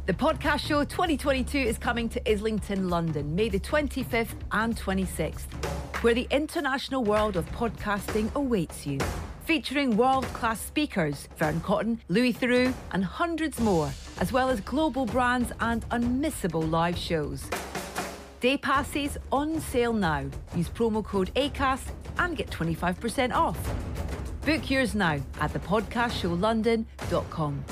The podcast show 2022 is coming to Islington, London, May the 25th and 26th, where the international world of podcasting awaits you. Featuring world-class speakers, Vern Cotton, Louis Theroux, and hundreds more, as well as global brands and unmissable live shows. Day passes on sale now. Use promo code ACAST and get 25% off. Book yours now at thepodcastshowlondon.com.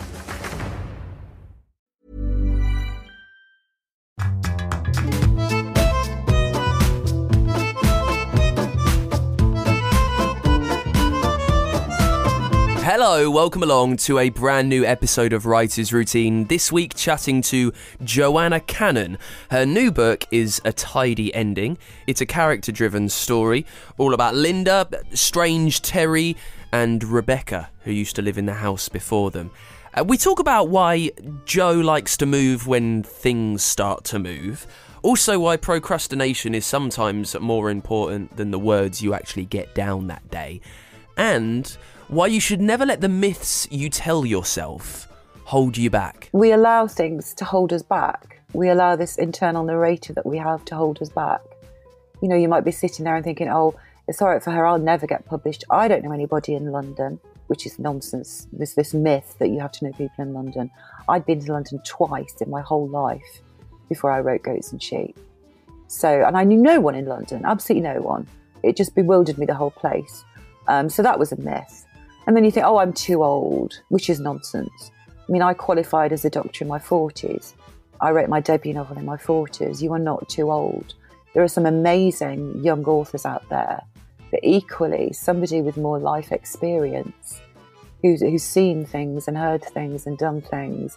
Hello, welcome along to a brand new episode of Writer's Routine. This week chatting to Joanna Cannon. Her new book is A Tidy Ending. It's a character-driven story all about Linda, strange Terry, and Rebecca, who used to live in the house before them. We talk about why Joe likes to move when things start to move. Also why procrastination is sometimes more important than the words you actually get down that day. And why you should never let the myths you tell yourself hold you back. We allow things to hold us back. We allow this internal narrator that we have to hold us back. You know, you might be sitting there and thinking, oh, it's all right for her, I'll never get published. I don't know anybody in London, which is nonsense. There's this myth that you have to know people in London. I'd been to London twice in my whole life before I wrote Goats and Sheep. And I knew no one in London, absolutely no one. It just bewildered me, the whole place. So that was a myth. And then you think, oh, I'm too old, which is nonsense. I mean, I qualified as a doctor in my 40s. I wrote my debut novel in my 40s. You are not too old. There are some amazing young authors out there, but equally somebody with more life experience who's seen things and heard things and done things.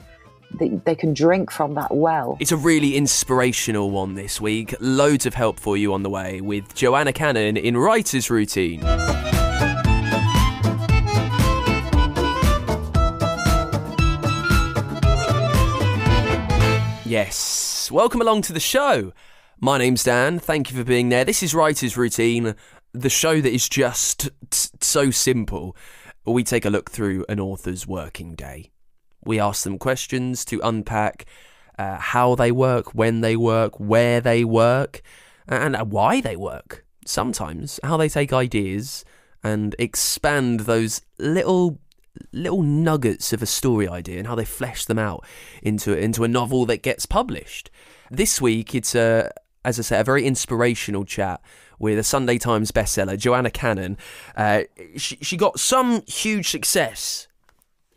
They can drink from that well. It's a really inspirational one this week. Loads of help for you on the way with Joanna Cannon in Writer's Routine. Yes, welcome along to the show. My name's Dan, thank you for being there. This is Writer's Routine, the show that is just so simple. We take a look through an author's working day. We ask them questions to unpack how they work, when they work, where they work, and why they work. Sometimes how they take ideas and expand those little nuggets of a story idea and how they flesh them out into a novel that gets published. This week, it's as I say, a very inspirational chat with a Sunday Times bestseller, Joanna Cannon. She got some huge success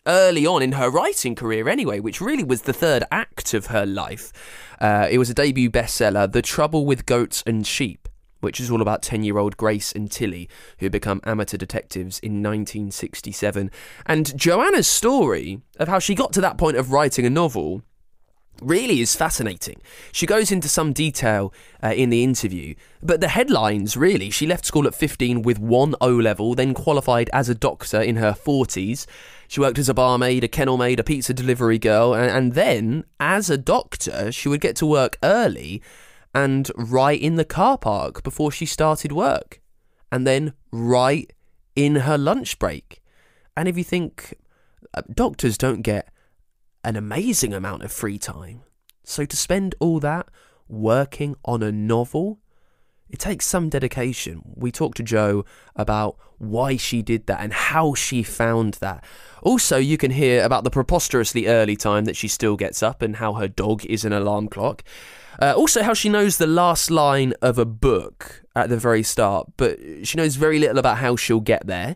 early on in her writing career anyway, which really was the third act of her life. It was a debut bestseller, The Trouble with Goats and Sheep, which is all about 10-year-old Grace and Tilly, who become amateur detectives in 1967. And Joanna's story of how she got to that point of writing a novel really is fascinating. She goes into some detail in the interview, but the headlines really, she left school at 15 with 1 O-level, then qualified as a doctor in her 40s. She worked as a barmaid, a kennel maid, a pizza delivery girl, and then, as a doctor, she would get to work early and write in the car park before she started work, and then write in her lunch break. And if you think, doctors don't get an amazing amount of free time, so to spend all that working on a novel, it takes some dedication. We talked to Jo about why she did that and how she found that. Also, you can hear about the preposterously early time that she still gets up and how her dog is an alarm clock. Also, how she knows the last line of a book at the very start, but she knows very little about how she'll get there.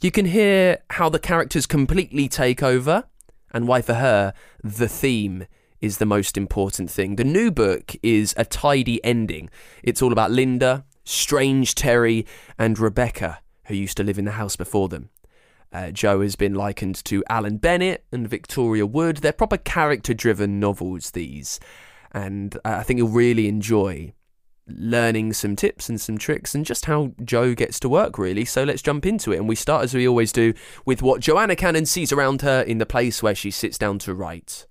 You can hear how the characters completely take over, and why for her, the theme is the most important thing. The new book is A Tidy Ending. It's all about Linda, strange Terry, and Rebecca, who used to live in the house before them. Jo has been likened to Alan Bennett and Victoria Wood. They're proper character-driven novels, these. And I think you'll really enjoy learning some tips and some tricks and just how Jo gets to work, really. So let's jump into it. And we start, as we always do, with what Joanna Cannon sees around her in the place where she sits down to write.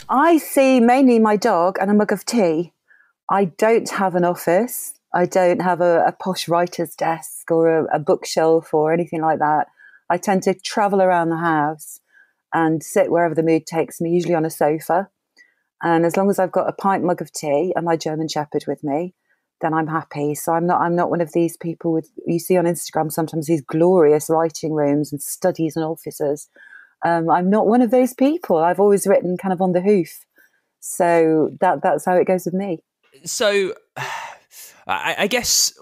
I see mainly my dog and a mug of tea. I don't have an office. I don't have a posh writer's desk or a bookshelf or anything like that. I tend to travel around the house and sit wherever the mood takes me, usually on a sofa. And as long as I've got a pint mug of tea and my German Shepherd with me, then I'm happy. So I'm not one of these people with, you see on Instagram sometimes these glorious writing rooms and studies and offices. I'm not one of those people. I've always written kind of on the hoof. So that's how it goes with me. So I guess,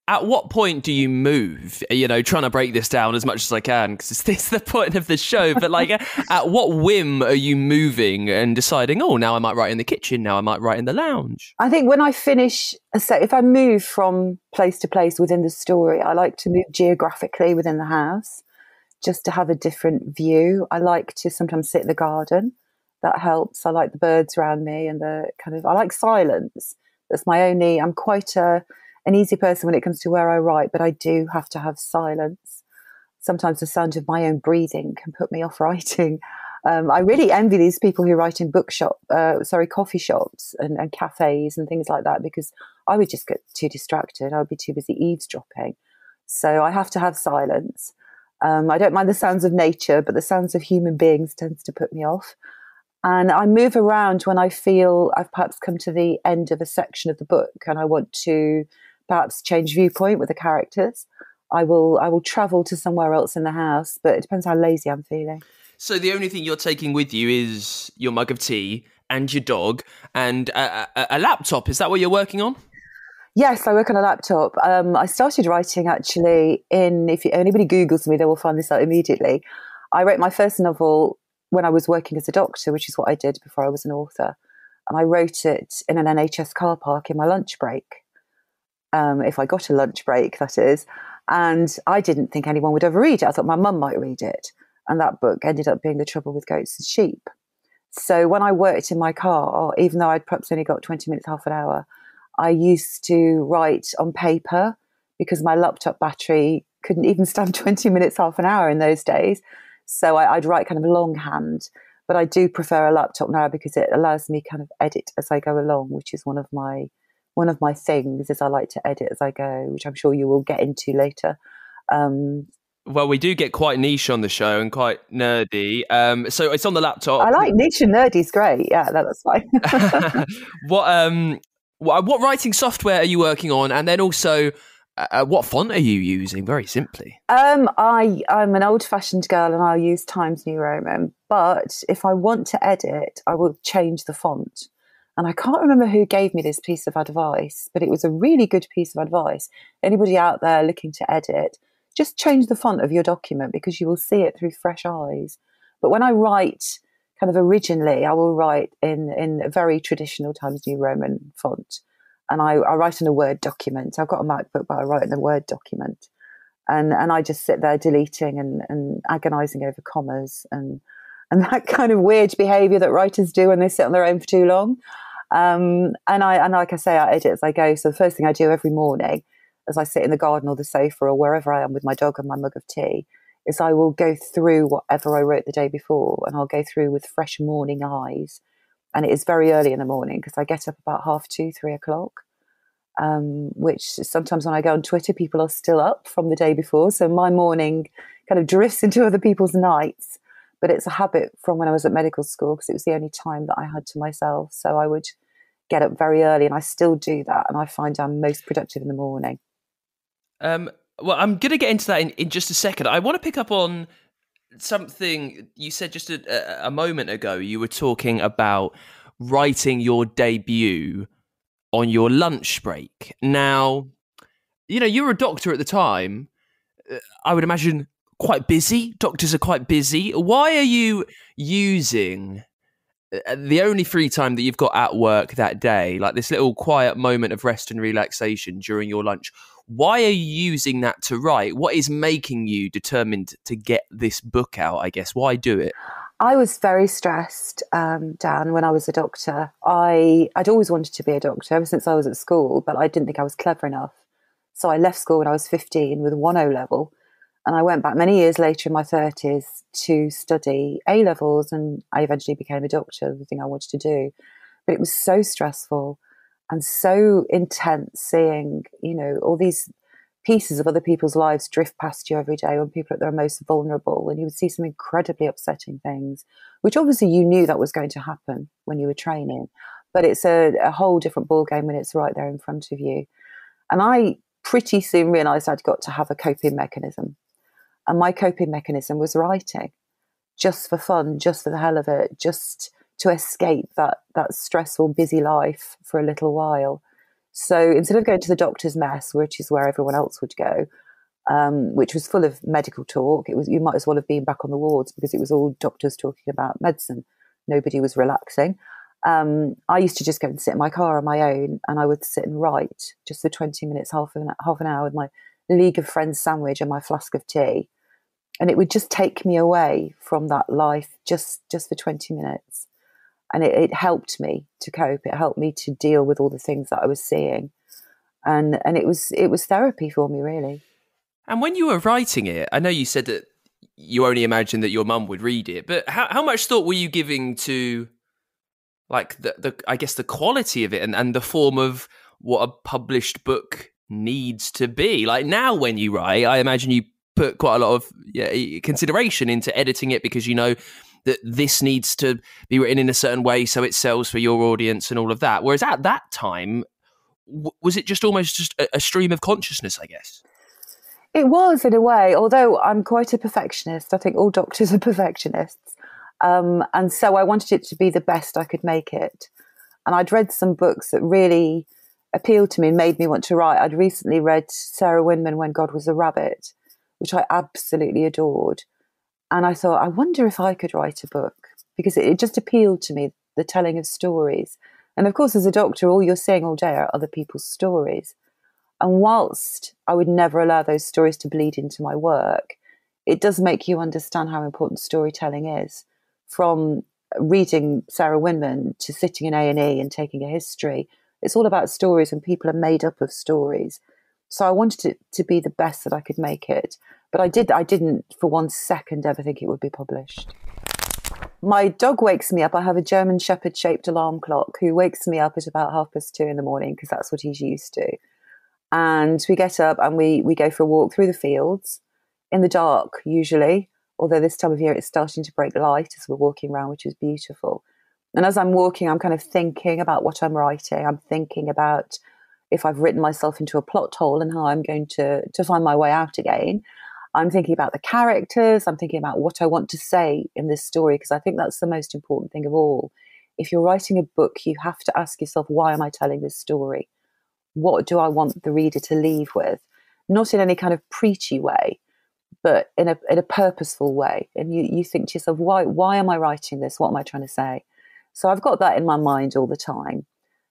at what point do you move? Trying to break this down as much as I can, because it's the point of the show. But like, at what whim are you moving and deciding, oh, now I might write in the kitchen, now I might write in the lounge? I think when I finish a set, if I move from place to place within the story, I like to move geographically within the house just to have a different view. I like to sometimes sit in the garden. That helps. I like the birds around me and I like silence. That's my only, I'm quite an easy person when it comes to where I write, but I do have to have silence. Sometimes the sound of my own breathing can put me off writing. I really envy these people who write in coffee shops and cafes and things like that, because I would just get too distracted. I would be too busy eavesdropping. So I have to have silence. I don't mind the sounds of nature, but the sounds of human beings tends to put me off. And I move around when I feel I've perhaps come to the end of a section of the book and I want to perhaps change viewpoint with the characters. I will travel to somewhere else in the house, but it depends how lazy I'm feeling. So the only thing you're taking with you is your mug of tea and your dog and a laptop. Is that what you're working on? Yes, I work on a laptop. I started writing actually if anybody Googles me, they will find this out immediately. I wrote my first novel when I was working as a doctor, which is what I did before I was an author. And I wrote it in an NHS car park in my lunch break. If I got a lunch break, that is. And I didn't think anyone would ever read it. I thought my mum might read it. And that book ended up being The Trouble with Goats and Sheep. So when I worked in my car, even though I'd perhaps only got 20 minutes, half an hour, I used to write on paper because my laptop battery couldn't even stand 20 minutes, half an hour in those days. So I'd write kind of longhand, but I do prefer a laptop now because it allows me kind of edit as I go along, which is one of my things is I like to edit as I go, which I'm sure you will get into later. Well, we do get quite niche on the show and quite nerdy. So it's on the laptop. I like niche and nerdy is great. Yeah, that's fine. What writing software are you working on? And then also, what font are you using? Very simply. I'm an old-fashioned girl and I'll use Times New Roman. But if I want to edit, I will change the font. And I can't remember who gave me this piece of advice, but it was a really good piece of advice. Anybody out there looking to edit, just change the font of your document because you will see it through fresh eyes. But when I write kind of originally, I will write in a very traditional Times New Roman font. And I write in a Word document. I've got a MacBook, but I write in a Word document. And I just sit there deleting and agonising over commas and that kind of weird behaviour that writers do when they sit on their own for too long. And like I say, I edit as I go. So the first thing I do every morning as I sit in the garden or the sofa or wherever I am with my dog and my mug of tea is I will go through whatever I wrote the day before and I'll go through with fresh morning eyes. And it is very early in the morning because I get up about 2:30, 3 o'clock, which sometimes when I go on Twitter, people are still up from the day before. So my morning kind of drifts into other people's nights. But it's a habit from when I was at medical school because it was the only time that I had to myself. So I would get up very early and I still do that. And I find I'm most productive in the morning. Well, I'm going to get into that in just a second. I want to pick up on something you said just a moment ago. You were talking about writing your debut on your lunch break. Now, you were a doctor at the time. I would imagine quite busy. Doctors are quite busy. Why are you using the only free time that you've got at work that day, like this little quiet moment of rest and relaxation during your lunch? Why are you using that to write? What is making you determined to get this book out, I guess? Why do it? I was very stressed, Dan, when I was a doctor. I'd always wanted to be a doctor ever since I was at school, but I didn't think I was clever enough. So I left school when I was 15 with a 1 level. And I went back many years later in my 30s to study A-levels, and I eventually became a doctor, the thing I wanted to do. But it was so stressful and so intense seeing, all these pieces of other people's lives drift past you every day when people are at their most vulnerable, and you would see some incredibly upsetting things, which obviously you knew that was going to happen when you were training, but it's a whole different ballgame when it's right there in front of you. And I pretty soon realised I'd got to have a coping mechanism, and my coping mechanism was writing, just for fun, just for the hell of it, just to escape that stressful, busy life for a little while. So instead of going to the doctor's mess, which is where everyone else would go, which was full of medical talk, you might as well have been back on the wards because it was all doctors talking about medicine. Nobody was relaxing. I used to just go and sit in my car on my own, and I would sit and write just for 20 minutes, half an hour with my League of Friends sandwich and my flask of tea. And it would just take me away from that life just for 20 minutes. And it helped me to cope. It helped me to deal with all the things that I was seeing. And it was therapy for me, really. And when you were writing it, I know you said that you only imagined that your mum would read it, but how much thought were you giving to, like, the I guess the quality of it and the form of what a published book needs to be? Like, now when you write, I imagine you put quite a lot of consideration into editing it because you know that this needs to be written in a certain way so it sells for your audience and all of that. Whereas at that time, was it just almost just a stream of consciousness, I guess? It was, in a way, although I'm quite a perfectionist. I think all doctors are perfectionists. And so I wanted it to be the best I could make it. And I'd read some books that really appealed to me and made me want to write. I'd recently read Sarah Winman, When God Was a Rabbit, which I absolutely adored. And I thought, I wonder if I could write a book, because it just appealed to me, the telling of stories. And of course, as a doctor, all you're seeing all day are other people's stories. And whilst I would never allow those stories to bleed into my work, it does make you understand how important storytelling is. From reading Sarah Winman to sitting in A&E and taking a history, it's all about stories, and people are made up of stories. So I wanted it to be the best that I could make it. But I didn't for 1 second ever think it would be published. My dog wakes me up. I have a German Shepherd shaped alarm clock who wakes me up at about 2:30 in the morning, because that's what he's used to. And we get up and we go for a walk through the fields in the dark, usually, although this time of year it's starting to break light as we're walking around, which is beautiful. And as I'm walking, I'm kind of thinking about what I'm writing. I'm thinking about if I've written myself into a plot hole and how I'm going to find my way out again. I'm thinking about the characters. I'm thinking about what I want to say in this story, because I think that's the most important thing of all. If you're writing a book, you have to ask yourself, why am I telling this story? What do I want the reader to leave with? Not in any kind of preachy way, but in a purposeful way. And you think to yourself, why am I writing this? What am I trying to say? So I've got that in my mind all the time.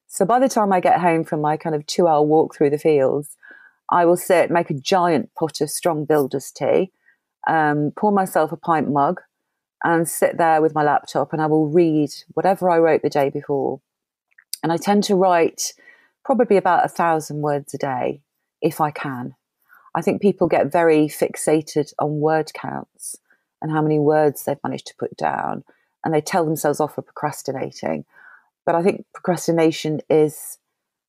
So by the time I get home from my kind of 2-hour walk through the fields, I will sit, make a giant pot of strong builder's tea, pour myself a pint mug, and sit there with my laptop, and I will read whatever I wrote the day before. And I tend to write probably about 1,000 words a day, if I can. I think people get very fixated on word counts and how many words they've managed to put down, and they tell themselves off for procrastinating. But I think procrastination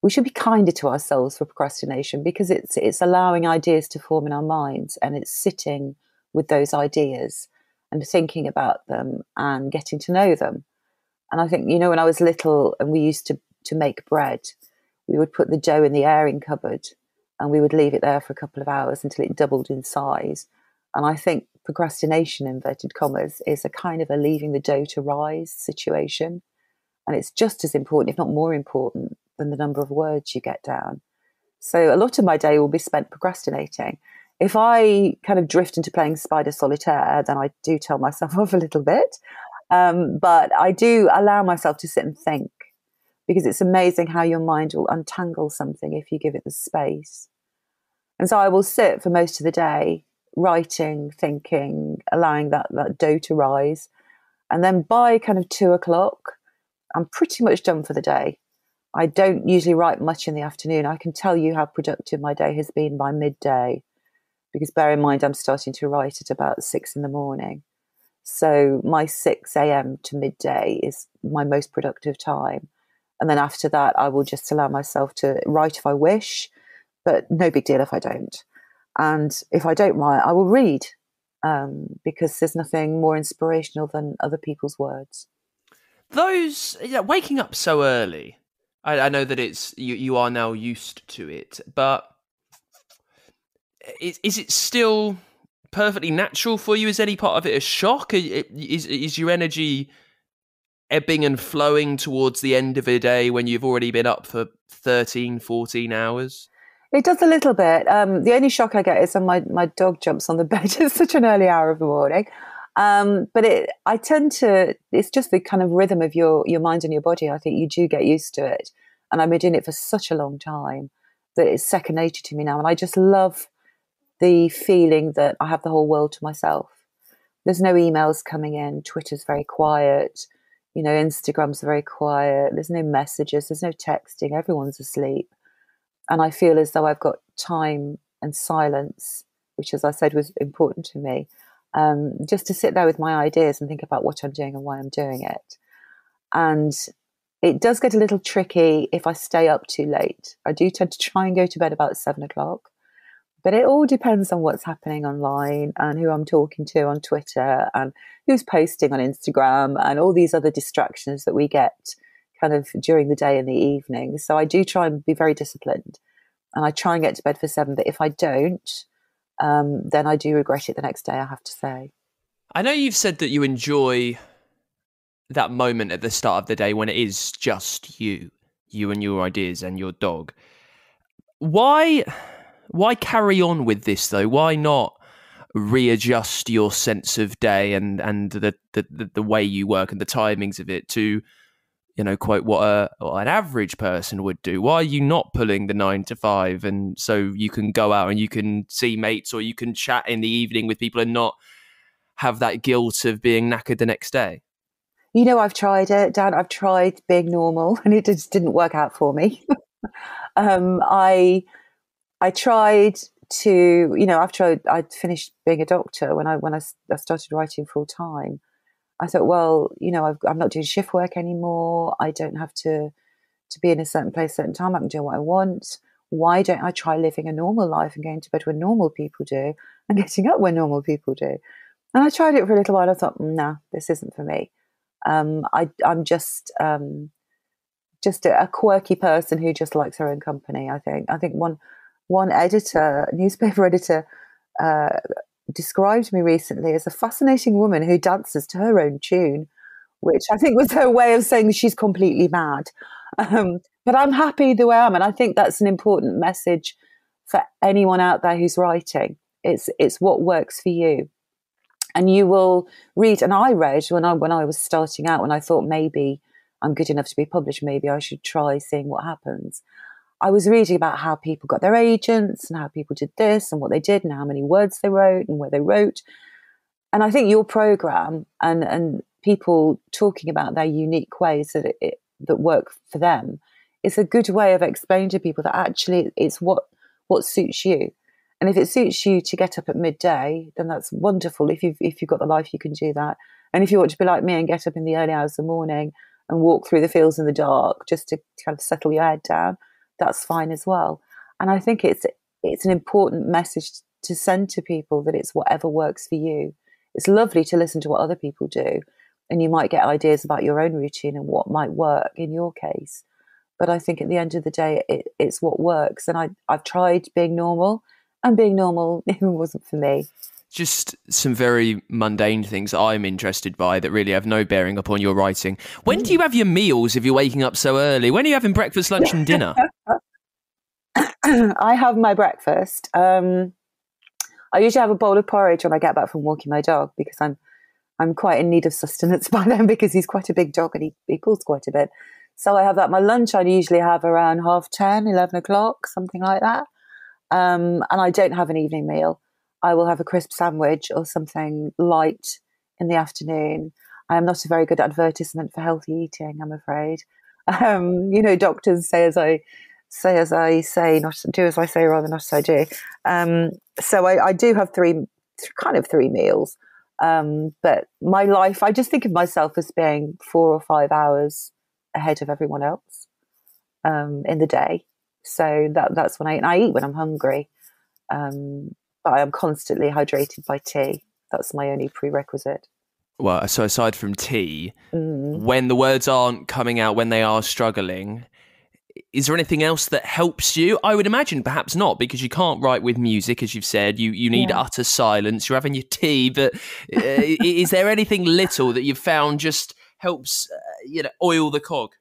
we should be kinder to ourselves for procrastination, because it's allowing ideas to form in our minds, and it's sitting with those ideas and thinking about them and getting to know them. And I think, when I was little and we used to make bread, we would put the dough in the airing cupboard and we would leave it there for a couple of hours until it doubled in size. And I think procrastination, inverted commas, is a kind of a leaving the dough to rise situation. And it's just as important, if not more important, than the number of words you get down. So a lot of my day will be spent procrastinating. If I kind of drift into playing Spider Solitaire, then I do tell myself off a little bit. But I do allow myself to sit and think, because it's amazing how your mind will untangle something if you give it the space. And so I will sit for most of the day writing, thinking, allowing that dough to rise. And then by kind of 2:00, I'm pretty much done for the day. I don't usually write much in the afternoon. I can tell you how productive my day has been by midday, because bear in mind, I'm starting to write at about 6 in the morning. So my 6 a.m. to midday is my most productive time. And then after that, I will just allow myself to write if I wish, but no big deal if I don't. And if I don't write, I will read, because there's nothing more inspirational than other people's words. Waking up so early, I know that it's you are now used to it, but is it still perfectly natural for you? Is any part of it a shock? Is your energy ebbing and flowing towards the end of a day when you've already been up for 13, 14 hours? It does a little bit. The only shock I get is when my dog jumps on the bed at such an early hour of the morning. But it's just the kind of rhythm of your mind and your body. I think you do get used to it. And I've been doing it for such a long time that it's second nature to me now. And I just love the feeling that I have the whole world to myself. There's no emails coming in. Twitter's very quiet. Instagram's very quiet. There's no messages. There's no texting. Everyone's asleep. And I feel as though I've got time and silence, which, as I said, was important to me, just to sit there with my ideas and think about what I'm doing and why I'm doing it. And it does get a little tricky if I stay up too late. I do tend to try and go to bed about 7:00. But it all depends on what's happening online and who I'm talking to on Twitter and who's posting on Instagram and all these other distractions that we get kind of during the day and the evening. So I do try and be very disciplined, and I try and get to bed for 7. But if I don't, then I do regret it the next day, I have to say. I know you've said that you enjoy that moment at the start of the day when it is just you and your ideas and your dog. Why carry on with this though? Why not readjust your sense of day and the way you work and the timings of it to, quote what an average person would do? Why are you not pulling the 9 to 5 and so you can go out and you can see mates or you can chat in the evening with people and not have that guilt of being knackered the next day? I've tried it, Dan. I've tried being normal and it just didn't work out for me. I tried to, I'd finished being a doctor when I started writing full time. I thought, well, I'm not doing shift work anymore. I don't have to be in a certain place, certain time. I can do what I want. Why don't I try living a normal life and going to bed when normal people do and getting up when normal people do? And I tried it for a little while. I thought, nah, this isn't for me. I'm just a quirky person who just likes her own company. I think one editor, newspaper editor, described me recently as a fascinating woman who dances to her own tune, which I think was her way of saying she's completely mad. But I'm happy the way I am, and I think that's an important message for anyone out there who's writing. It's what works for you. And you will read, and I read when I was starting out, when I thought maybe I'm good enough to be published, maybe I should try seeing what happens. I was reading about how people got their agents and how people did this and what they did and how many words they wrote and where they wrote. And I think your program and people talking about their unique ways that work for them is a good way of explaining to people that actually it's what suits you. And if it suits you to get up at midday, then that's wonderful. If you've got the life, you can do that. And if you want to be like me and get up in the early hours of the morning and walk through the fields in the dark just to kind of settle your head down, that's fine as well. And I think it's an important message to send to people that it's whatever works for you. It's lovely to listen to what other people do, and you might get ideas about your own routine and what might work in your case. But I think at the end of the day, it's what works. And I've tried being normal, and being normal even wasn't for me. Just some very mundane things I'm interested by that really have no bearing upon your writing. When do you have your meals if you're waking up so early? When are you having breakfast, lunch and dinner? I have my breakfast. I usually have a bowl of porridge when I get back from walking my dog, because I'm quite in need of sustenance by then, because he's quite a big dog and he pulls quite a bit. So I have that. My lunch I usually have around 10:30, 11 o'clock, something like that. And I don't have an evening meal. I will have a crisp sandwich or something light in the afternoon. I am not a very good advertisement for healthy eating, I'm afraid. Doctors say as I say, not do as I say rather not as I do. So I do have three meals. But my life, I just think of myself as being 4 or 5 hours ahead of everyone else in the day. So that's when I eat when I'm hungry. but I am constantly hydrated by tea. That's my only prerequisite. Well, so aside from tea, when the words aren't coming out, when they are struggling, is there anything else that helps you? I would imagine perhaps not, because you can't write with music, as you've said. You need utter silence. You're having your tea, but is there anything little that you've found just helps, oil the cog?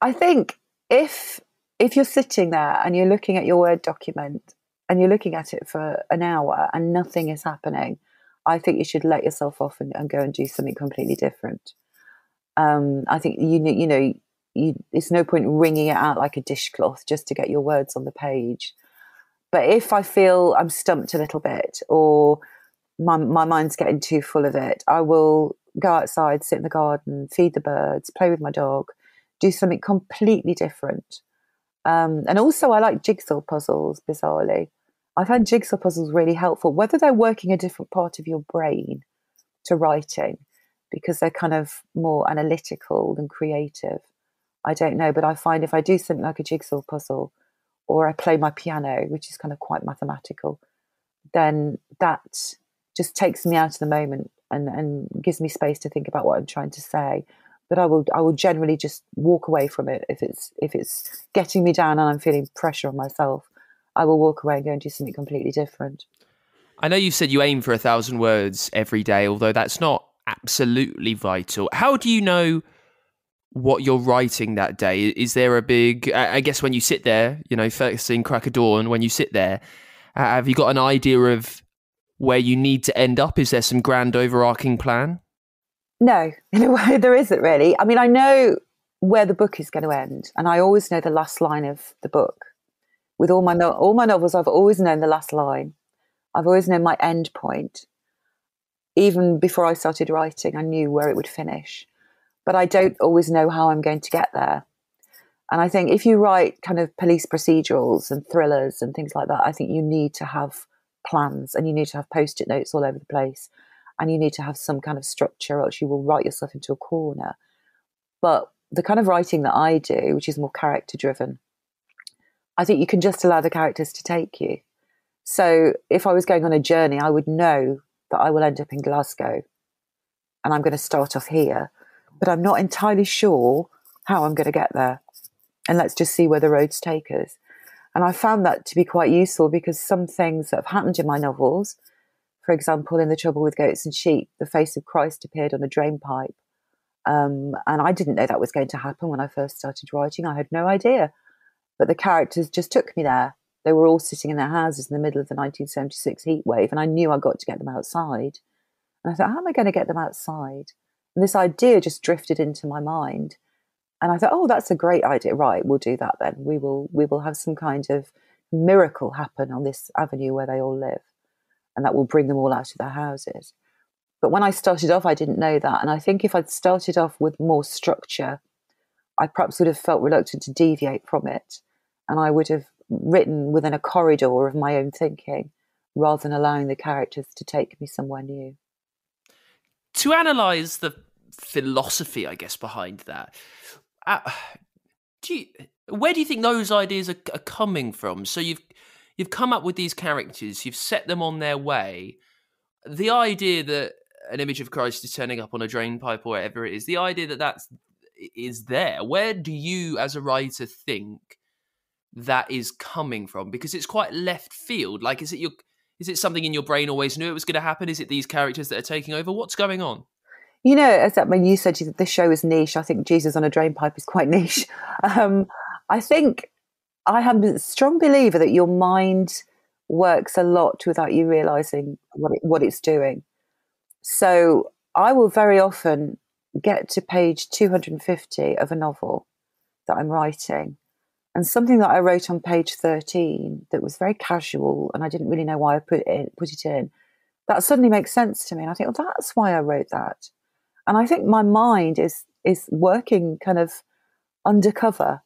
I think if you're sitting there and you're looking at your Word document and you're looking at it for an hour and nothing is happening, I think you should let yourself off and go and do something completely different. I think it's no point wringing it out like a dishcloth just to get your words on the page. But if I feel I'm stumped a little bit, or my mind's getting too full of it, I will go outside, sit in the garden, feed the birds, play with my dog, do something completely different. And also I like jigsaw puzzles, bizarrely. I find jigsaw puzzles really helpful, whether they're working a different part of your brain to writing, because they're kind of more analytical than creative. I don't know, but I find if I do something like a jigsaw puzzle, or I play my piano, which is kind of quite mathematical, then that just takes me out of the moment and gives me space to think about what I'm trying to say. But I will generally just walk away from it if it's getting me down and I'm feeling pressure on myself. I will walk away and go and do something completely different. I know you said you aim for 1,000 words every day, although that's not absolutely vital. How do you know what you're writing that day? Is there a big, I guess when you sit there, first thing crack of dawn, when you sit there, have you got an idea of where you need to end up? Is there some grand overarching plan? No, in a way there isn't really. I mean, I know where the book is going to end, and I always know the last line of the book. With all my novels, I've always known the last line. I've always known my end point. Even before I started writing, I knew where it would finish. But I don't always know how I'm going to get there. And I think if you write kind of police procedurals and thrillers and things like that, I think you need to have plans, and you need to have Post-it notes all over the place, and you need to have some kind of structure, or else you will write yourself into a corner. But the kind of writing that I do, which is more character driven, I think you can just allow the characters to take you. So if I was going on a journey, I would know that I will end up in Glasgow and I'm going to start off here, but I'm not entirely sure how I'm going to get there. And let's just see where the roads take us. And I found that to be quite useful, because some things that have happened in my novels, for example, in The Trouble with Goats and Sheep, the face of Christ appeared on a drain pipe. And I didn't know that was going to happen when I first started writing. I had no idea. But the characters just took me there. They were all sitting in their houses in the middle of the 1976 heat wave, and I knew I got to get them outside. And I thought, how am I going to get them outside? And this idea just drifted into my mind. And I thought, oh, that's a great idea. Right, we'll do that then. We will have some kind of miracle happen on this avenue where they all live, and that will bring them all out of their houses. But when I started off, I didn't know that. And I think if I'd started off with more structure, I perhaps would have felt reluctant to deviate from it. And I would have written within a corridor of my own thinking, rather than allowing the characters to take me somewhere new. To analyse the philosophy, I guess, behind that, where do you think those ideas are coming from? So you've come up with these characters, you've set them on their way. The idea that an image of Christ is turning up on a drain pipe or whatever it is, the idea that is there. Where do you, as a writer, think that is coming from? Because it's quite left field. Like, is it something in your brain always knew it was going to happen? Is it these characters that are taking over? What's going on? When you said this show is niche, I think Jesus on a drain pipe is quite niche. I think I am a strong believer that your mind works a lot without you realising what it's doing. So I will very often get to page 250 of a novel that I'm writing, and something that I wrote on page 13 that was very casual and I didn't really know why I put it in, that suddenly makes sense to me. And I think, well, that's why I wrote that. And I think my mind is working kind of undercover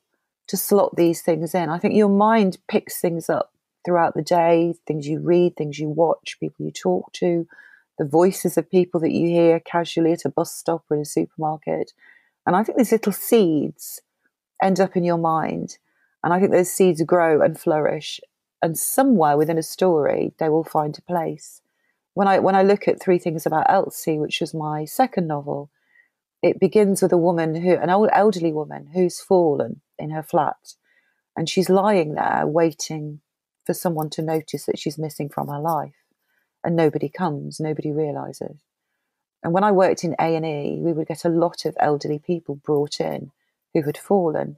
to slot these things in. I think your mind picks things up throughout the day, things you read, things you watch, people you talk to, the voices of people that you hear casually at a bus stop or in a supermarket. And I think these little seeds end up in your mind. And I think those seeds grow and flourish. And somewhere within a story, they will find a place. When I look at Three Things About Elsie, which was my second novel, it begins with an old elderly woman who's fallen in her flat, and she's lying there waiting for someone to notice that she's missing from her life, and nobody comes, nobody realises. And when I worked in A&E, we would get a lot of elderly people brought in who had fallen,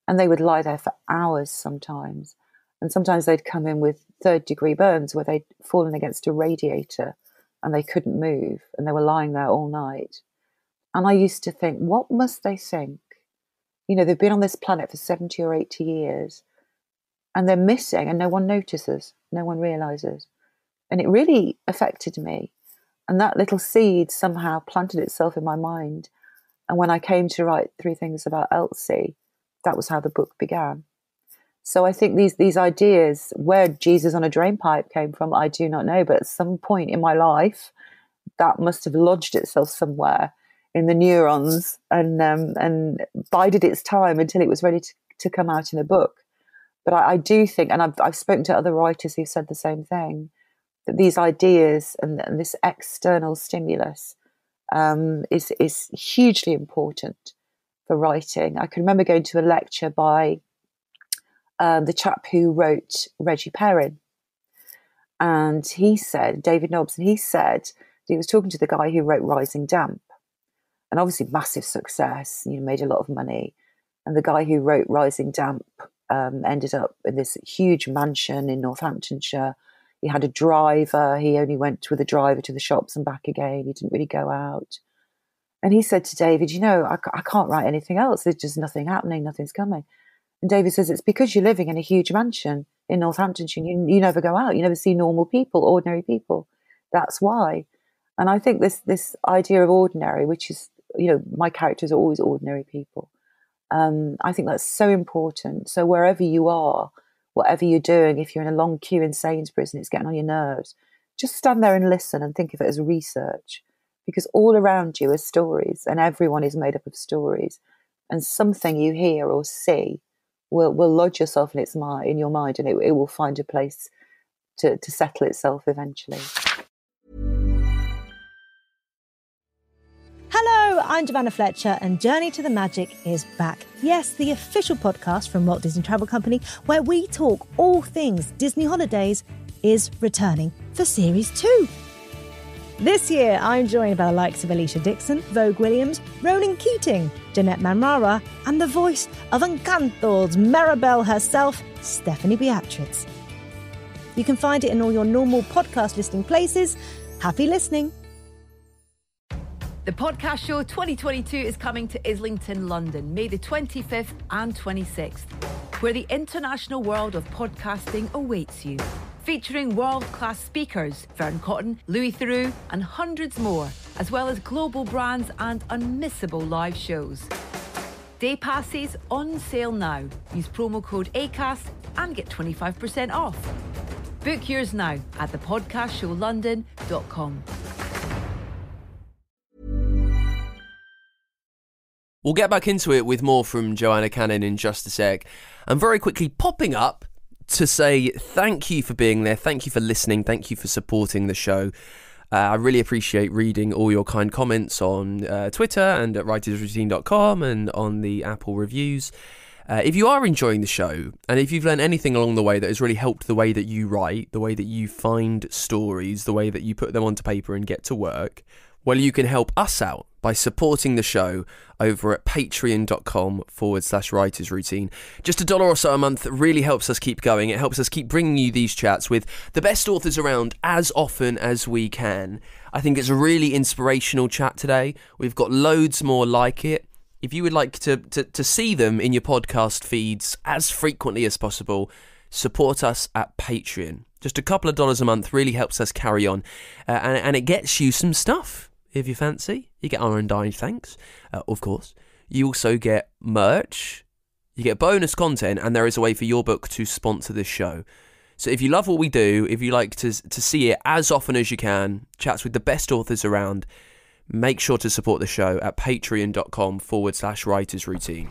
and they would lie there for hours sometimes. And sometimes they'd come in with third-degree burns where they'd fallen against a radiator and they couldn't move, and they were lying there all night. And I used to think, what must they think? You know, they've been on this planet for 70 or 80 years, and they're missing, and no one notices, no one realises. And it really affected me. And that little seed somehow planted itself in my mind. And when I came to write Three Things About Elsie, that was how the book began. So I think these ideas, where Jesus on a drain pipe came from, I do not know. But at some point in my life, that must have lodged itself somewhere in the neurons and bided its time until it was ready to come out in a book. But I do think, and I've spoken to other writers who've said the same thing, that these ideas and this external stimulus is hugely important for writing. I can remember going to a lecture by the chap who wrote Reggie Perrin, and he said, David Nobbs, and he said that he was talking to the guy who wrote Rising Damp, and obviously massive success, made a lot of money. And the guy who wrote Rising Damp ended up in this huge mansion in Northamptonshire. He had a driver. He only went with a driver to the shops and back again. He didn't really go out. And he said to David, I can't write anything else. There's just nothing happening. Nothing's coming. And David says, it's because you're living in a huge mansion in Northamptonshire. You never go out. You never see normal people, ordinary people. That's why. And I think this idea of ordinary, which is, my characters are always ordinary people. I think that's so important. So wherever you are, whatever you're doing, if you're in a long queue in Sainsbury's and it's getting on your nerves, just stand there and listen and think of it as research, because all around you are stories, and everyone is made up of stories, and something you hear or see will lodge yourself in your mind, and it will find a place to settle itself eventually. Hello, I'm Joanna Fletcher, and Journey to the Magic is back. Yes, the official podcast from Walt Disney Travel Company, where we talk all things Disney holidays, is returning for Series 2. This year, I'm joined by the likes of Alicia Dixon, Vogue Williams, Ronan Keating, Jeanette Manrara, and the voice of Encanto's Maribel herself, Stephanie Beatriz. You can find it in all your normal podcast listening places. Happy listening. The Podcast Show 2022 is coming to Islington, London, May the 25th and 26th, where the international world of podcasting awaits you. Featuring world-class speakers, Vern Cotton, Louis Theroux, and hundreds more, as well as global brands and unmissable live shows. Day passes on sale now. Use promo code ACAST and get 25% off. Book yours now at thepodcastshowlondon.com. We'll get back into it with more from Joanna Cannon in just a sec. And very quickly popping up to say thank you for being there, thank you for listening, thank you for supporting the show. I really appreciate reading all your kind comments on Twitter and at writersroutine.com and on the Apple reviews. If you are enjoying the show, and if you've learned anything along the way that has really helped the way that you write, the way that you find stories, the way that you put them onto paper and get to work, well, you can help us out by supporting the show over at patreon.com/writersroutine. Just $1 or so a month really helps us keep going. It helps us keep bringing you these chats with the best authors around as often as we can. I think it's a really inspirational chat today. We've got loads more like it. If you would like to see them in your podcast feeds as frequently as possible, support us at Patreon. Just a couple of dollars a month really helps us carry on. And it gets you some stuff. If you fancy, you get our undying thanks, of course. You also get merch, you get bonus content, and there is a way for your book to sponsor this show. So if you love what we do, if you like to see it as often as you can, chats with the best authors around, make sure to support the show at patreon.com/writersroutine.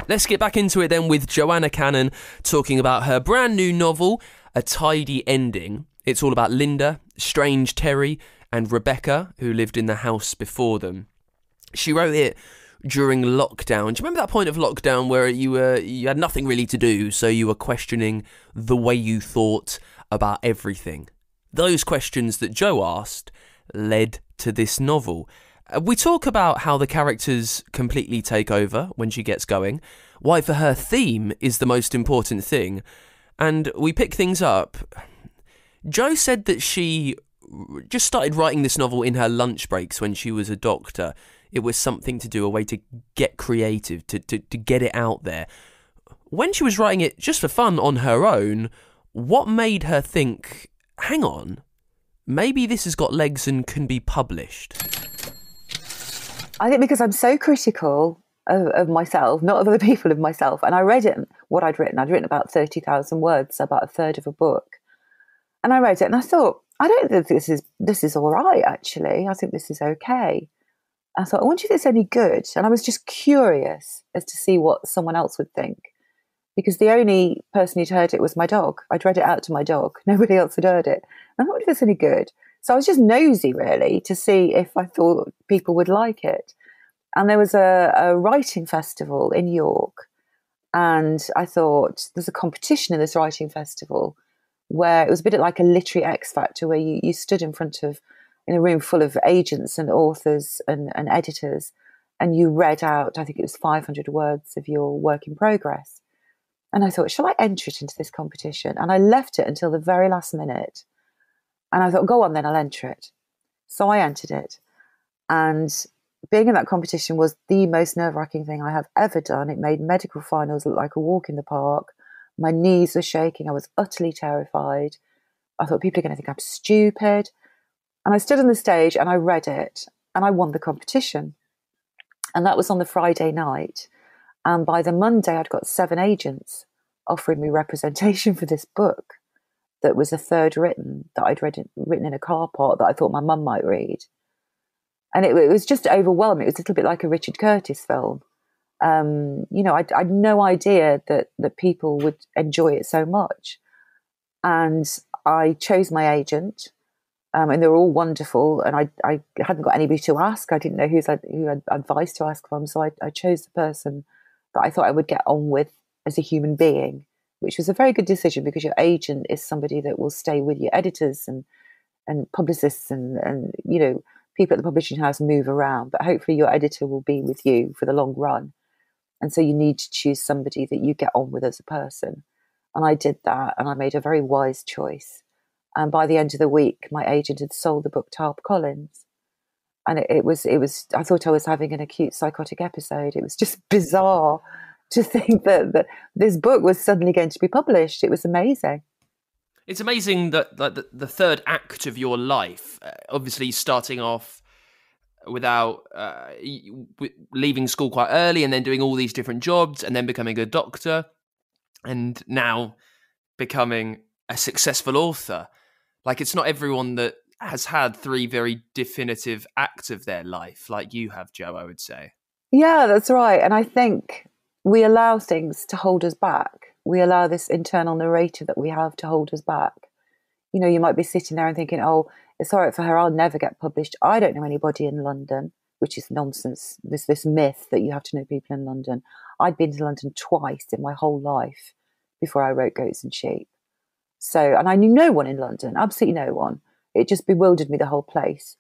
Let's get back into it then with Joanna Cannon talking about her brand new novel, A Tidy Ending. It's all about Linda, strange Terry, and Rebecca, who lived in the house before them. She wrote it during lockdown. Do you remember that point of lockdown where you had nothing really to do, so you were questioning the way you thought about everything? Those questions that Jo asked led to this novel. We talk about how the characters completely take over when she gets going, why for her theme is the most important thing, and we pick things up. Jo said that she just started writing this novel in her lunch breaks when she was a doctor. It was something to do, a way to get creative, to get it out there. When she was writing it just for fun on her own, what made her think, hang on, maybe this has got legs and can be published? I think because I'm so critical of myself, not of other people, of myself. And I read it, what I'd written. I'd written about 30,000 words, so about a third of a book. And I read it and I thought, I don't think this is all right, actually. I think this is okay. I thought, I wonder if it's any good. And I was just curious as to see what someone else would think. Because the only person who'd heard it was my dog. I'd read it out to my dog. Nobody else had heard it. And I thought, if it's any good. So I was just nosy, really, to see if I thought people would like it. And there was a writing festival in York. And I thought, there's a competition in this writing festival where it was a bit like a literary X Factor, where you stood in a room full of agents and authors and editors, and you read out, I think it was 500 words of your work in progress. And I thought, shall I enter it into this competition? And I left it until the very last minute. And I thought, go on then, I'll enter it. So I entered it. And being in that competition was the most nerve-wracking thing I have ever done. It made medical finals look like a walk in the park. My knees were shaking. I was utterly terrified. I thought, people are going to think I'm stupid. And I stood on the stage and I read it and I won the competition. And that was on the Friday night. And by the Monday, I'd got 7 agents offering me representation for this book that was a third written, that I'd written in a car park, that I thought my mum might read. And it was just overwhelming. It was a little bit like a Richard Curtis film. I'd no idea that people would enjoy it so much. And I chose my agent, and they were all wonderful. And I hadn't got anybody to ask. I didn't know who had advice to ask from. So I chose the person that I thought I would get on with as a human being, which was a very good decision, because your agent is somebody that will stay with you. Editors and publicists and people at the publishing house move around, but hopefully your editor will be with you for the long run. And so you need to choose somebody that you get on with as a person. And I did that, and I made a very wise choice. And by the end of the week, my agent had sold the book to HarperCollins. And it was, I thought I was having an acute psychotic episode. It was just bizarre to think that this book was suddenly going to be published. It was amazing. It's amazing that the third act of your life, obviously starting off without leaving school quite early, and then doing all these different jobs, and then becoming a doctor, and now becoming a successful author. Like, it's not everyone that has had 3 very definitive acts of their life like you have, Jo, I would say. Yeah, that's right. And I think we allow things to hold us back. We allow this internal narrator that we have to hold us back. You might be sitting there and thinking, oh, it's all right for her, I'll never get published. I don't know anybody in London, which is nonsense. This myth that you have to know people in London. I'd been to London twice in my whole life before I wrote Goats and Sheep. So, and I knew no one in London, absolutely no one. It just bewildered me, the whole place.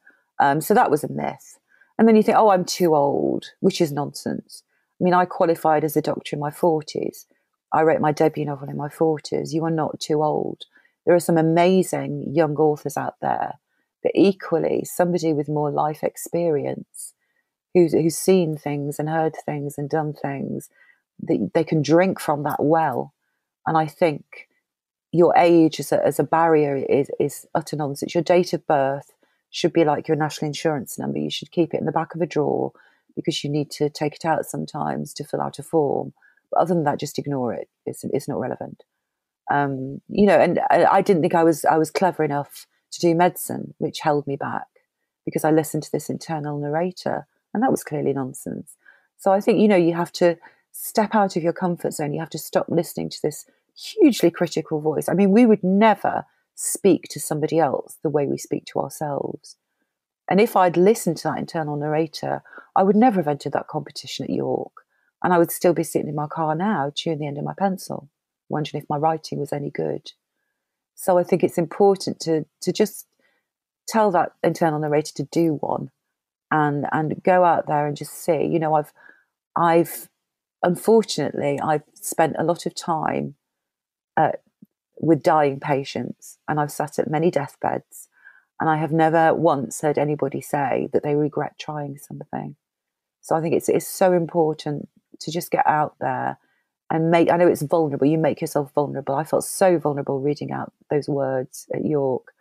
So that was a myth. And then you think, oh, I'm too old, which is nonsense. I mean, I qualified as a doctor in my 40s. I wrote my debut novel in my 40s. You are not too old. There are some amazing young authors out there, but equally somebody with more life experience who's seen things and heard things and done things, that they can drink from that well. And I think your age as a barrier is utter nonsense. Your date of birth should be like your national insurance number. You should keep it in the back of a drawer, because you need to take it out sometimes to fill out a form. But other than that, just ignore it. It's not relevant. And I didn't think I was clever enough to do medicine, which held me back, because I listened to this internal narrator, and that was clearly nonsense. So I think, you have to step out of your comfort zone. You have to stop listening to this hugely critical voice. I mean, we would never speak to somebody else the way we speak to ourselves. And if I'd listened to that internal narrator, I would never have entered that competition at York. And I would still be sitting in my car now, chewing the end of my pencil, wondering if my writing was any good. So I think it's important to just tell that internal narrator to do one and go out there and just see. You know, I've unfortunately, I've spent a lot of time with dying patients, and I've sat at many deathbeds, and I have never once heard anybody say that they regret trying something. So I think it's so important to just get out there and I know it's vulnerable. You make yourself vulnerable. I felt so vulnerable reading out those words at York.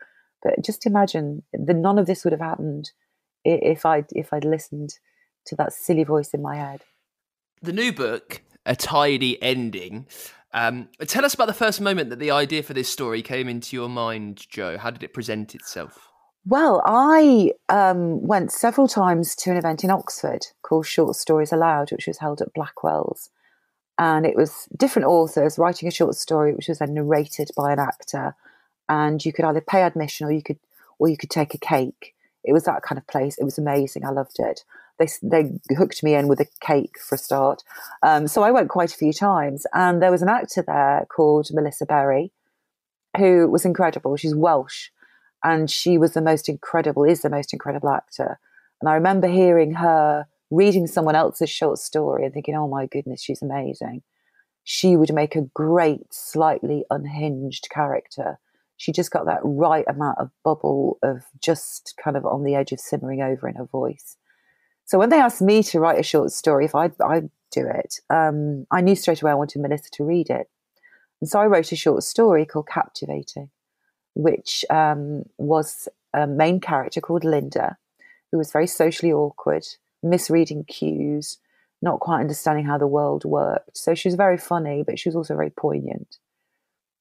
But just imagine that none of this would have happened if I'd listened to that silly voice in my head. The new book, A Tidy Ending. Tell us about the first moment that the idea for this story came into your mind, Jo. How did it present itself? Well, I went several times to an event in Oxford called Short Stories Aloud, which was held at Blackwell's. And it was different authors writing a short story, which was then narrated by an actor. And you could either pay admission or you could take a cake. It was that kind of place. It was amazing. I loved it. They hooked me in with a cake for a start. So I went quite a few times. And there was an actor there called Melissa Berry, who was incredible. She's Welsh. And she was the most incredible actor. And I remember hearing her reading someone else's short story and thinking, oh my goodness, she's amazing. She would make a great, slightly unhinged character. She just got that right amount of bubble of just kind of on the edge of simmering over in her voice. So when they asked me to write a short story, if I'd do it, I knew straight away I wanted Melissa to read it. And so I wrote a short story called Captivating, which was a main character called Linda, who was very socially awkward, misreading cues, not quite understanding how the world worked. So she was very funny, but she was also very poignant.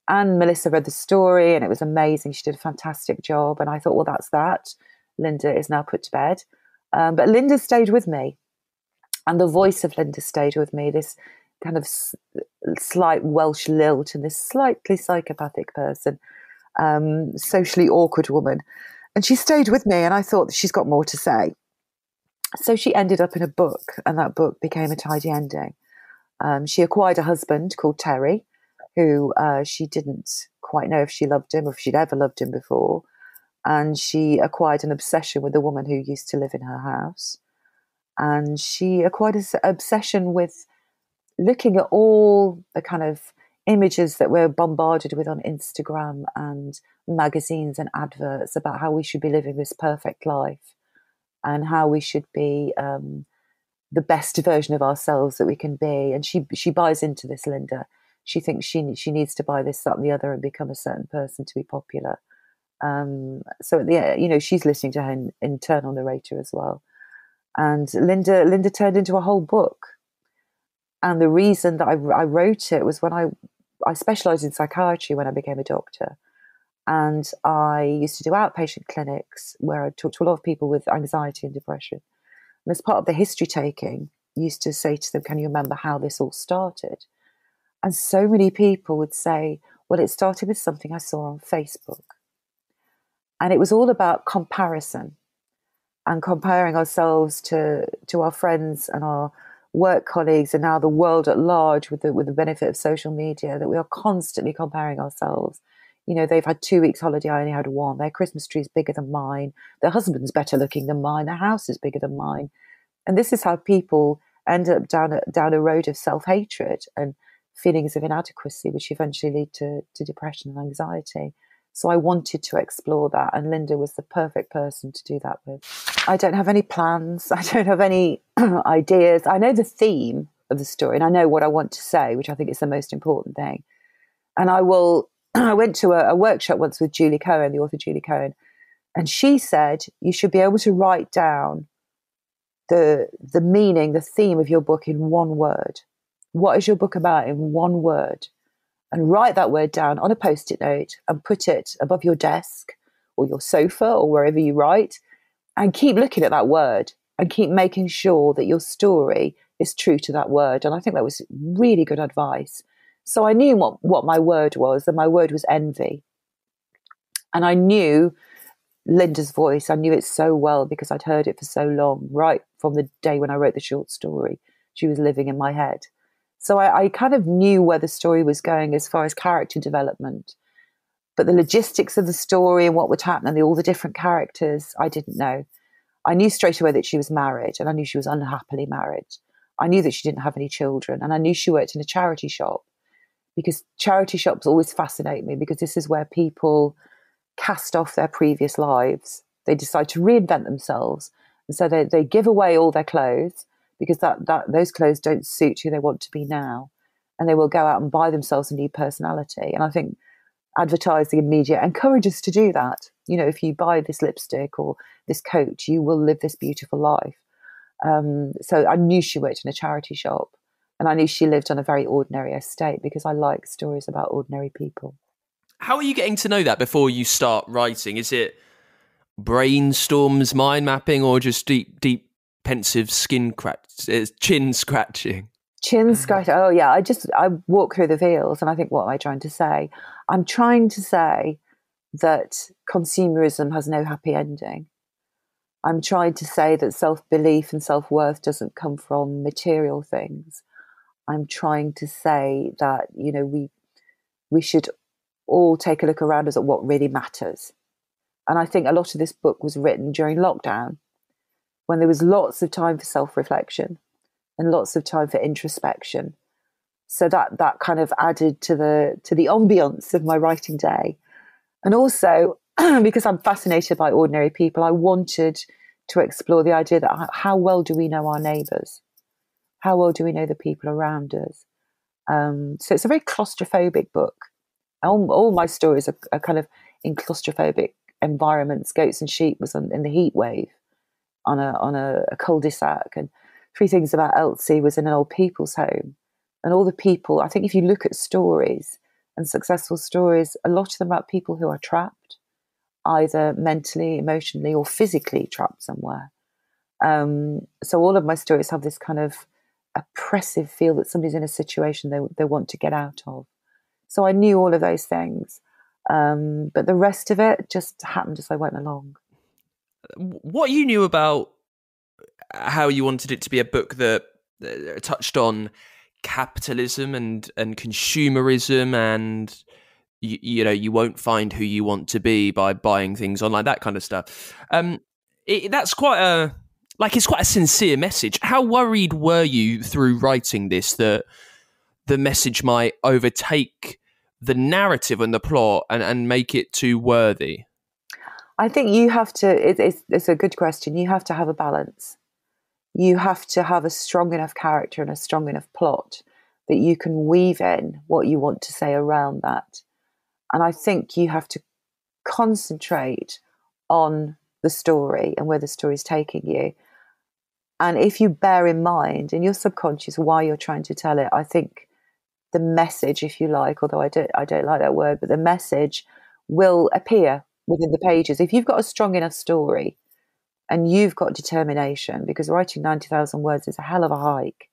And Melissa read the story and it was amazing. She did a fantastic job. And I thought, well, that's that. Linda is now put to bed. But Linda stayed with me. And the voice of Linda stayed with me, this kind of slight Welsh lilt and this slightly psychopathic person, socially awkward woman. And she stayed with me and I thought she's got more to say. So she ended up in a book, and that book became A Tidy Ending. She acquired a husband called Terry, who she didn't quite know if she loved him or if she'd ever loved him before. And she acquired an obsession with a woman who used to live in her house. And she acquired an obsession with looking at all the kind of images that we're bombarded with on Instagram and magazines and adverts about how we should be living this perfect life and how we should be the best version of ourselves that we can be. And she buys into this, Linda. She thinks she needs to buy this, that, and the other and become a certain person to be popular. So at the she's listening to her internal narrator as well. And Linda turned into a whole book. And the reason that I wrote it was when I specialised in psychiatry when I became a doctor. And I used to do outpatient clinics where I talked to a lot of people with anxiety and depression. And as part of the history taking, I used to say to them, can you remember how this all started? And so many people would say, well, it started with something I saw on Facebook. And it was all about comparison and comparing ourselves to our friends and our work colleagues and now the world at large with the benefit of social media, that we are constantly comparing ourselves. You know, they've had 2 weeks holiday, I only had one. Their Christmas tree is bigger than mine. Their husband's better looking than mine. Their house is bigger than mine. And this is how people end up down a road of self-hatred and feelings of inadequacy, which eventually lead to depression and anxiety. So I wanted to explore that, and Linda was the perfect person to do that with. I don't have any plans. I don't have any ideas. I know the theme of the story, and I know what I want to say, which I think is the most important thing. And I went to a workshop once with Julie Cohen, the author Julie Cohen, and she said you should be able to write down the meaning, the theme of your book in one word. What is your book about in one word? And write that word down on a Post-it note and put it above your desk or your sofa or wherever you write, and keep looking at that word and keep making sure that your story is true to that word. And I think that was really good advice. So I knew what my word was, and my word was envy. And I knew Linda's voice. I knew it so well because I'd heard it for so long, right from the day when I wrote the short story. She was living in my head. So I kind of knew where the story was going as far as character development. But the logistics of the story and what would happen and all the different characters, I didn't know. I knew straight away that she was married, and I knew she was unhappily married. I knew that she didn't have any children, and I knew she worked in a charity shop, because charity shops always fascinate me, because this is where people cast off their previous lives. They decide to reinvent themselves. And so they give away all their clothes, because those clothes don't suit who they want to be now. And they will go out and buy themselves a new personality. And I think advertising and media encourage us to do that. You know, if you buy this lipstick or this coat, you will live this beautiful life. So I knew she worked in a charity shop, and I knew she lived on a very ordinary estate, because I like stories about ordinary people. How are you getting to know that before you start writing? Is it brainstorms, mind mapping, or just deep pensive chin scratching? Chin scratch. Oh yeah. I walk through the fields and I think, what am I trying to say? I'm trying to say that consumerism has no happy ending. I'm trying to say that self-belief and self-worth doesn't come from material things. I'm trying to say that, you know, we should all take a look around us at what really matters. And I think a lot of this book was written during lockdown, when there was lots of time for self-reflection and lots of time for introspection. So that kind of added to the ambience of my writing day. And also, because I'm fascinated by ordinary people, I wanted to explore the idea that how well do we know our neighbours? How well do we know the people around us? So it's a very claustrophobic book. All my stories are kind of in claustrophobic environments. Goats and Sheep was in the heat wave on a cul-de-sac, and Three Things About Elsie was in an old people's home. And all the people, I think if you look at stories and successful stories, a lot of them are about people who are trapped, either mentally, emotionally, or physically trapped somewhere. So all of my stories have this kind of oppressive feel that somebody's in a situation they want to get out of. So I knew all of those things. But the rest of it just happened as I went along. What you knew about how you wanted it to be a book that touched on capitalism and consumerism, and you know, you won't find who you want to be by buying things online, that kind of stuff. That's quite it's quite a sincere message. How worried were you through writing this that the message might overtake the narrative and the plot and make it too worthy? I think you have to, it's a good question. You have to have a balance. You have to have a strong enough character and a strong enough plot that you can weave in what you want to say around that. And I think you have to concentrate on the story and where the story is taking you. And if you bear in mind in your subconscious why you're trying to tell it, I think the message, if you like, although I don't like that word, but the message will appear within the pages. If you've got a strong enough story and you've got determination, because writing 90,000 words is a hell of a hike.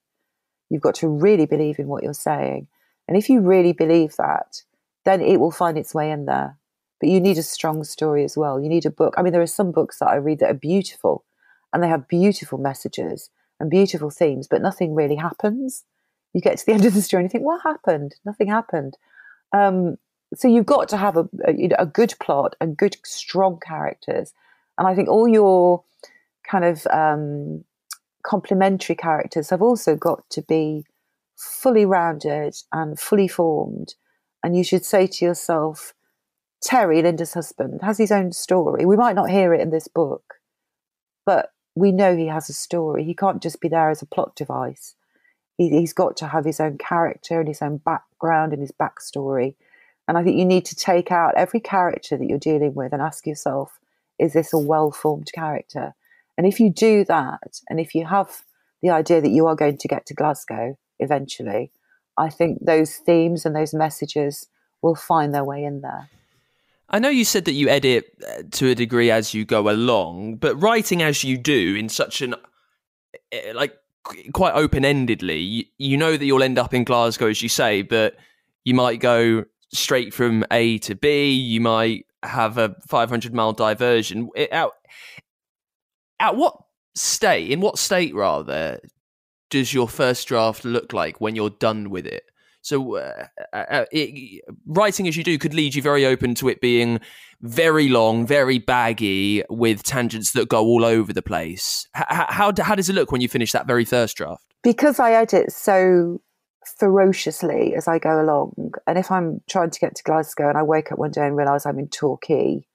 You've got to really believe in what you're saying. And if you really believe that, then it will find its way in there. But you need a strong story as well. You need a book. I mean, there are some books that I read that are beautiful and they have beautiful messages and beautiful themes, but nothing really happens. You get to the end of the story and you think, what happened? Nothing happened. So you've got to have a good plot and good, strong characters. And I think all your kind of complementary characters have also got to be fully rounded and fully formed. And you should say to yourself, Terry, Linda's husband, has his own story. We might not hear it in this book, but we know he has a story. He can't just be there as a plot device. He's got to have his own character and his own background and his backstory. And I think you need to take out every character that you're dealing with and ask yourself, is this a well-formed character? And if you do that, and if you have the idea that you are going to get to Glasgow eventually, I think those themes and those messages will find their way in there. I know you said that you edit to a degree as you go along, but writing as you do in such an quite open-endedly. You know that you'll end up in Glasgow, as you say, but you might go straight from A to B. You might have a 500-mile diversion. In what state does your first draft look like when you're done with it? So writing as you do could lead you very open to it being very long, very baggy, with tangents that go all over the place. How does it look when you finish that very first draft? Because I edit so ferociously as I go along, and if I'm trying to get to Glasgow and I wake up one day and realise I'm in Torquay,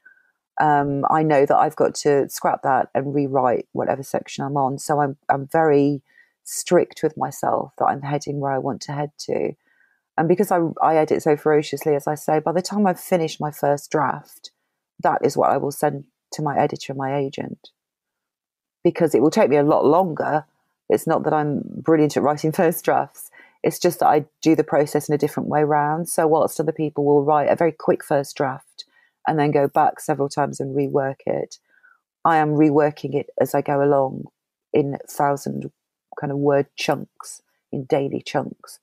I know that I've got to scrap that and rewrite whatever section I'm on. So I'm very strict with myself that I'm heading where I want to head to. And because I edit so ferociously, as I say, by the time I've finished my first draft, that is what I will send to my editor and my agent. Because it will take me a lot longer. It's not that I'm brilliant at writing first drafts. It's just that I do the process in a different way round. So whilst other people will write a very quick first draft and then go back several times and rework it, I am reworking it as I go along in 1,000 kind of word chunks, in daily chunks.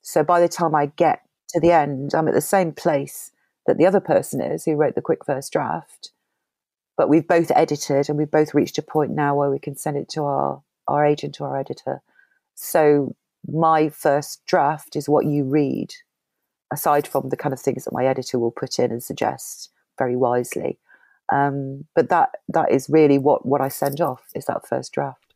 So by the time I get to the end, I'm at the same place that the other person is who wrote the quick first draft, but we've both edited and we've both reached a point now where we can send it to our agent or our editor. So my first draft is what you read, aside from the kind of things that my editor will put in and suggest very wisely. But that is really what I send off, is that first draft.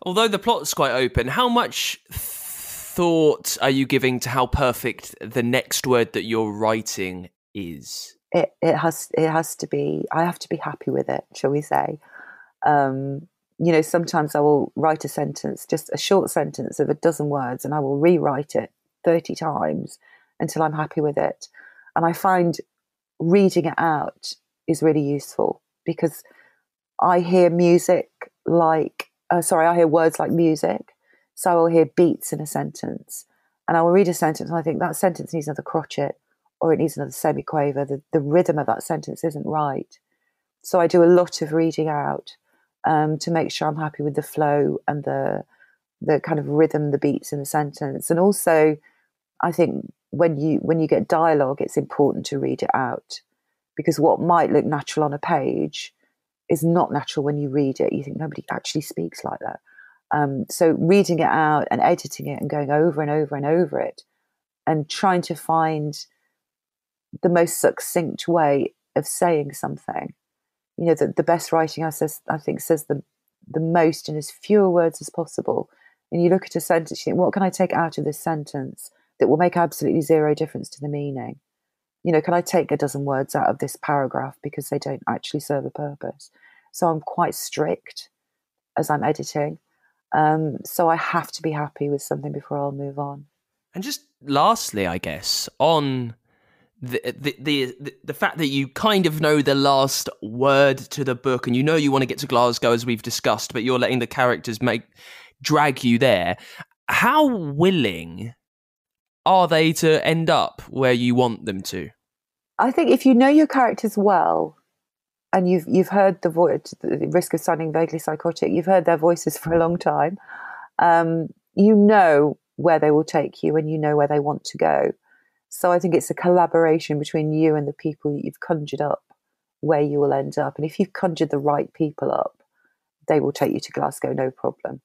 Although the plot's quite open, how much thought are you giving to how perfect the next word that you're writing is? It has to be. I have to be happy with it, shall we say? Sometimes I will write a sentence, just a short sentence of 12 words, and I will rewrite it 30 times until I'm happy with it. And I find reading it out is really useful because I hear I hear words like music. So I will hear beats in a sentence, and I will read a sentence and I think that sentence needs another crotchet, or it needs another semiquaver. The rhythm of that sentence isn't right. So I do a lot of reading out to make sure I'm happy with the flow and the kind of rhythm, the beats in the sentence. And also, I think when you get dialogue, it's important to read it out, because what might look natural on a page is not natural when you read it. You think nobody actually speaks like that. So reading it out and editing it and going over and over and over it and trying to find the most succinct way of saying something. The best writing, I think, says the most in as fewer words as possible. And you look at a sentence, you think, what can I take out of this sentence that will make absolutely zero difference to the meaning? Can I take 12 words out of this paragraph because they don't actually serve a purpose? So I'm quite strict as I'm editing. So I have to be happy with something before I'll move on. And just lastly, I guess, on the fact that you kind of know the last word to the book, and you want to get to Glasgow, as we've discussed, but you're letting the characters drag you there. How willing are they to end up where you want them to? I think if you know your characters well, and you've heard the voice, the risk of sounding vaguely psychotic, you've heard their voices for a long time, you know where they will take you and you know where they want to go. So I think it's a collaboration between you and the people that you've conjured up where you will end up. And if you've conjured the right people up, they will take you to Glasgow, no problem.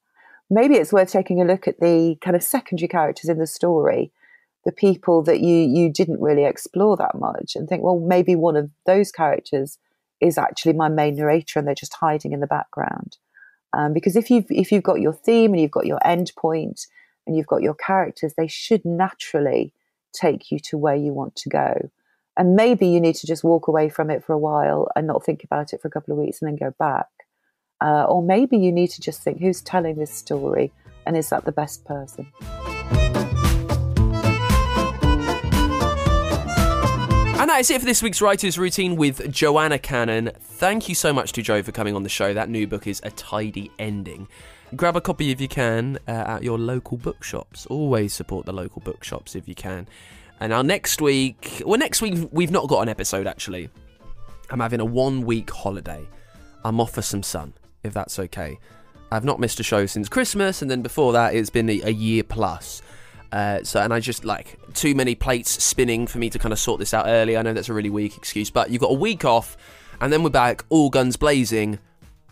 Maybe it's worth taking a look at the kind of secondary characters in the story, the people that you didn't really explore that much, and think, well, maybe one of those characters is actually my main narrator and they're just hiding in the background. Because if you've got your theme and you've got your end point and you've got your characters, they should naturally take you to where you want to go. And maybe you need to just walk away from it for a while and not think about it for a couple of weeks and then go back. Or maybe you need to just think, who's telling this story and is that the best person? And that is it for this week's Writer's Routine with Joanna Cannon. Thank you so much to Jo for coming on the show. That new book is A Tidy Ending. Grab a copy if you can at your local bookshops. Always support the local bookshops if you can. And now next week we've not got an episode actually. I'm having a 1-week holiday. I'm off for some sun, if that's okay. I've not missed a show since Christmas, and then before that it's been a year plus. And I just, like, too many plates spinning for me to kind of sort this out early. I know that's a really weak excuse, but you've got a week off, and then we're back all guns blazing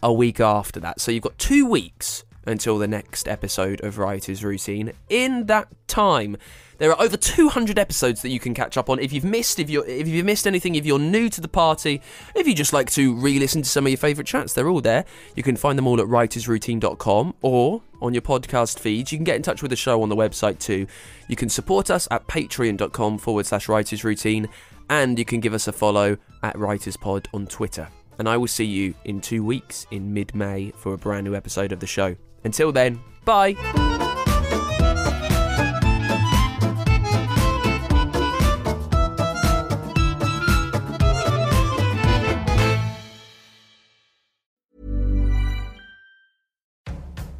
a week after that. So you've got 2 weeks until the next episode of Writer's Routine. In that time, there are over 200 episodes that you can catch up on. If you've missed anything, if you're new to the party, if you just like to re-listen to some of your favourite chats, they're all there. You can find them all at writersroutine.com or on your podcast feeds. You can get in touch with the show on the website too. You can support us at patreon.com/writersroutine, and you can give us a follow at WritersPod on Twitter. And I will see you in 2 weeks in mid-May for a brand new episode of the show. Until then, bye!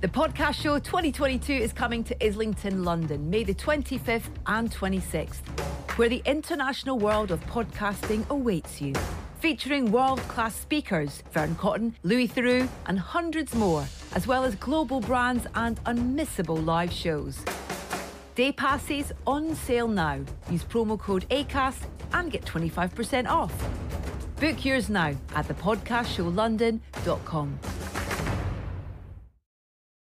The Podcast Show 2022 is coming to Islington, London, May the 25th and 26th, where the international world of podcasting awaits you. Featuring world-class speakers, Fern Cotton, Louis Theroux, and hundreds more, as well as global brands and unmissable live shows. Day passes on sale now. Use promo code ACAST and get 25% off. Book yours now at thepodcastshowlondon.com.